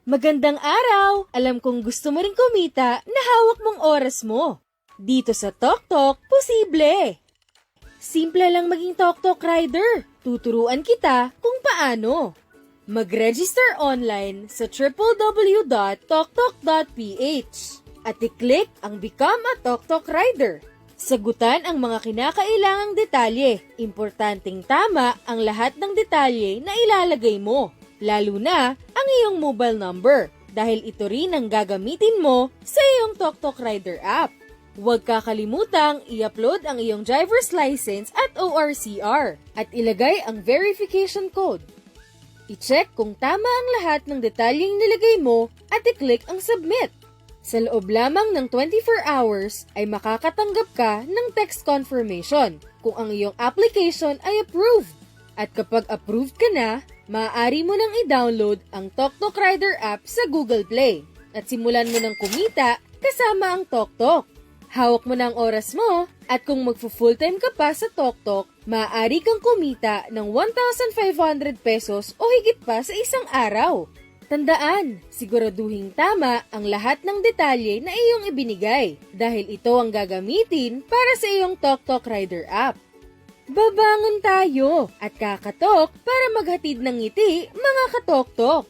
Magandang araw! Alam kong gusto mo rin kumita na hawak mong oras mo. Dito sa TokTok, posible! Simple lang maging TokTok rider. Tuturuan kita kung paano. Mag-register online sa www.toktok.ph at i-click ang Become a TokTok Rider. Sagutan ang mga kinakailangang detalye. Importanteng tama ang lahat ng detalye na ilalagay mo, lalo na ang iyong mobile number dahil ito rin ang gagamitin mo sa iyong TokTok Rider app. Huwag kakalimutang i-upload ang iyong driver's license at ORCR at ilagay ang verification code. I-check kung tama ang lahat ng detalyeng nilagay mo at i-click ang submit. Sa loob lamang ng 24 hours ay makakatanggap ka ng text confirmation kung ang iyong application ay approved. At kapag approved ka na, maaari mo nang i-download ang TokTok Rider app sa Google Play at simulan mo nang kumita kasama ang TokTok. Hawak mo na ang oras mo at kung magfu-full-time ka pa sa TokTok, maaari kang kumita ng 1,500 pesos o higit pa sa isang araw. Tandaan, siguraduhing tama ang lahat ng detalye na iyong ibinigay dahil ito ang gagamitin para sa iyong TokTok Rider app. Babangon tayo at kakatok para maghatid ng ngiti mga katoktok.